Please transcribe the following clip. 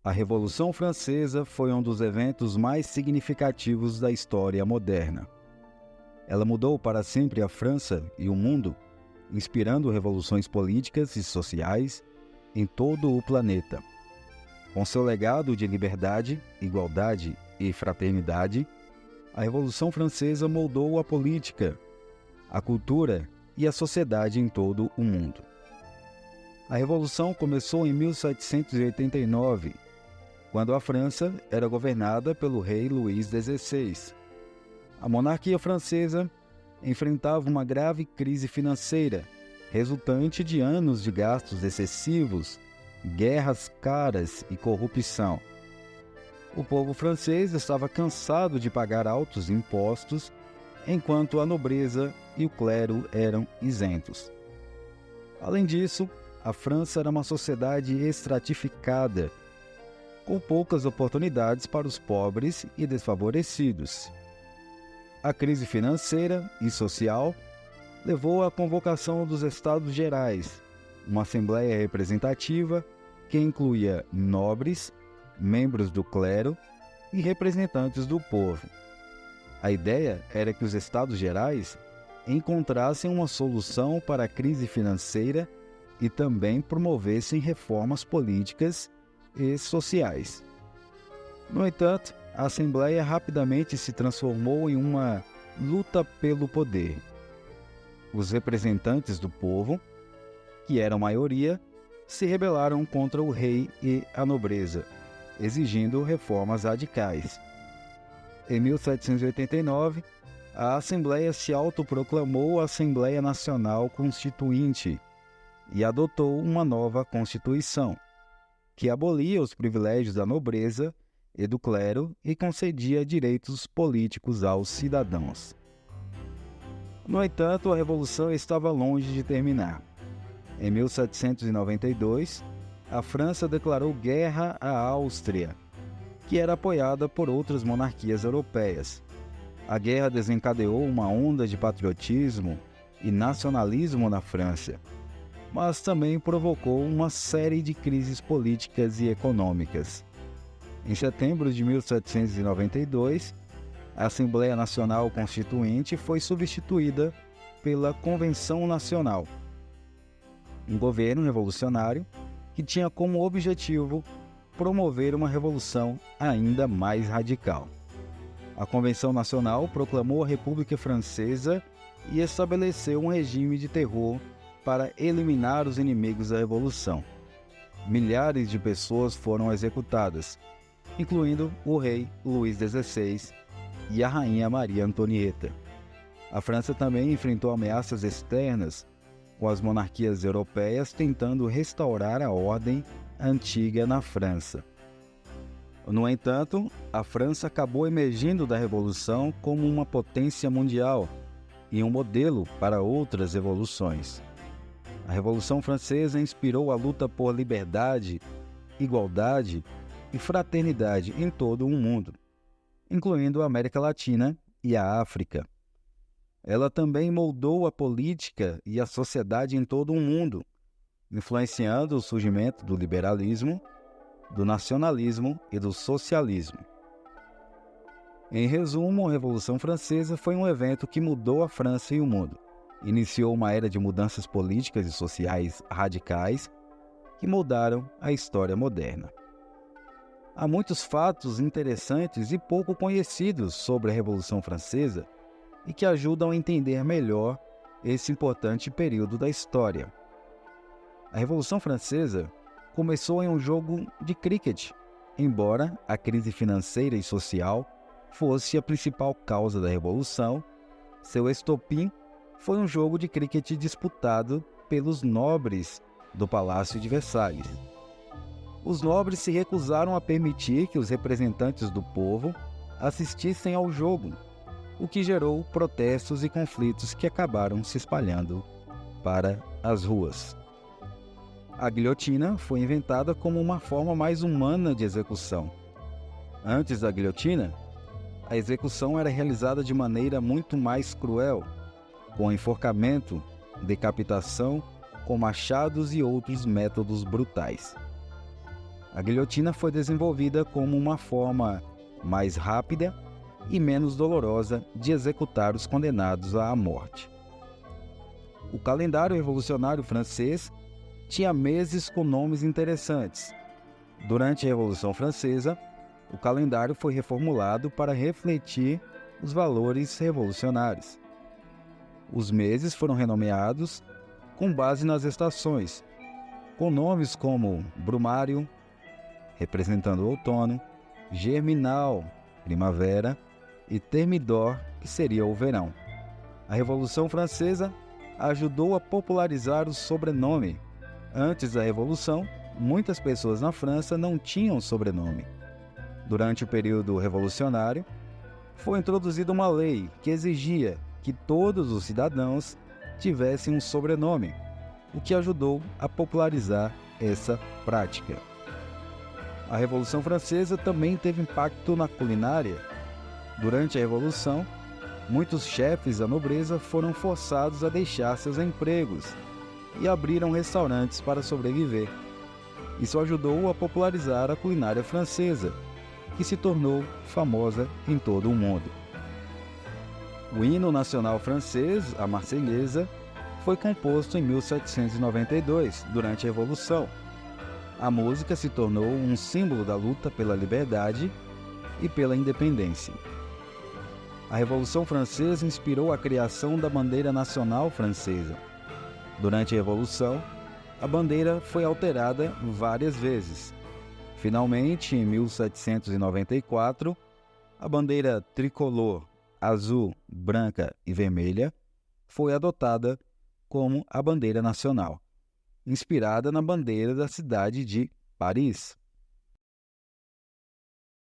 A Revolução Francesa foi um dos eventos mais significativos da história moderna. Ela mudou para sempre a França e o mundo, inspirando revoluções políticas e sociais em todo o planeta. Com seu legado de liberdade, igualdade e fraternidade, a Revolução Francesa moldou a política, a cultura e a sociedade em todo o mundo. A Revolução começou em 1789, quando a França era governada pelo rei Luís XVI. A monarquia francesa enfrentava uma grave crise financeira, resultante de anos de gastos excessivos, guerras caras e corrupção. O povo francês estava cansado de pagar altos impostos, enquanto a nobreza e o clero eram isentos. Além disso, a França era uma sociedade estratificada, com poucas oportunidades para os pobres e desfavorecidos. A crise financeira e social levou à convocação dos Estados Gerais, uma assembleia representativa que incluía nobres, membros do clero e representantes do povo. A ideia era que os Estados Gerais encontrassem uma solução para a crise financeira e também promovessem reformas políticas e sociais. No entanto, a Assembleia rapidamente se transformou em uma luta pelo poder. Os representantes do povo, que eram maioria, se rebelaram contra o rei e a nobreza, exigindo reformas radicais. Em 1789, a Assembleia se autoproclamou Assembleia Nacional Constituinte e adotou uma nova Constituição, que abolia os privilégios da nobreza e do clero e concedia direitos políticos aos cidadãos. No entanto, a Revolução estava longe de terminar. Em 1792, a França declarou guerra à Áustria, que era apoiada por outras monarquias europeias. A guerra desencadeou uma onda de patriotismo e nacionalismo na França, mas também provocou uma série de crises políticas e econômicas. Em setembro de 1792, a Assembleia Nacional Constituinte foi substituída pela Convenção Nacional, um governo revolucionário que tinha como objetivo promover uma revolução ainda mais radical. A Convenção Nacional proclamou a República Francesa e estabeleceu um regime de terror para eliminar os inimigos da Revolução. Milhares de pessoas foram executadas, incluindo o rei Luís XVI e a rainha Maria Antonieta. A França também enfrentou ameaças externas, com as monarquias europeias tentando restaurar a ordem antiga na França. No entanto, a França acabou emergindo da Revolução como uma potência mundial e um modelo para outras revoluções. A Revolução Francesa inspirou a luta por liberdade, igualdade e fraternidade em todo o mundo, incluindo a América Latina e a África. Ela também moldou a política e a sociedade em todo o mundo, influenciando o surgimento do liberalismo, do nacionalismo e do socialismo. Em resumo, a Revolução Francesa foi um evento que mudou a França e o mundo. Iniciou uma era de mudanças políticas e sociais radicais que moldaram a história moderna. Há muitos fatos interessantes e pouco conhecidos sobre a Revolução Francesa e que ajudam a entender melhor esse importante período da história. A Revolução Francesa começou em um jogo de cricket, embora a crise financeira e social fosse a principal causa da Revolução. Seu estopim foi um jogo de cricket disputado pelos nobres do Palácio de Versalhes. Os nobres se recusaram a permitir que os representantes do povo assistissem ao jogo, o que gerou protestos e conflitos que acabaram se espalhando para as ruas. A guilhotina foi inventada como uma forma mais humana de execução. Antes da guilhotina, a execução era realizada de maneira muito mais cruel, com enforcamento, decapitação, com machados e outros métodos brutais. A guilhotina foi desenvolvida como uma forma mais rápida e menos dolorosa de executar os condenados à morte. O calendário revolucionário francês tinha meses com nomes interessantes. Durante a Revolução Francesa, o calendário foi reformulado para refletir os valores revolucionários. Os meses foram renomeados com base nas estações, com nomes como Brumário, representando o outono, Germinal, primavera, e Thermidor, que seria o verão. A Revolução Francesa ajudou a popularizar o sobrenome. Antes da Revolução, muitas pessoas na França não tinham sobrenome. Durante o período revolucionário, foi introduzida uma lei que exigia que todos os cidadãos tivessem um sobrenome, o que ajudou a popularizar essa prática. A Revolução Francesa também teve impacto na culinária. Durante a Revolução, muitos chefes da nobreza foram forçados a deixar seus empregos e abriram restaurantes para sobreviver. Isso ajudou a popularizar a culinária francesa, que se tornou famosa em todo o mundo. O hino nacional francês, a Marselhesa, foi composto em 1792, durante a Revolução. A música se tornou um símbolo da luta pela liberdade e pela independência. A Revolução Francesa inspirou a criação da bandeira nacional francesa. Durante a Revolução, a bandeira foi alterada várias vezes. Finalmente, em 1794, a bandeira tricolor, azul, branca e vermelha foi adotada como a bandeira nacional, inspirada na bandeira da cidade de Paris.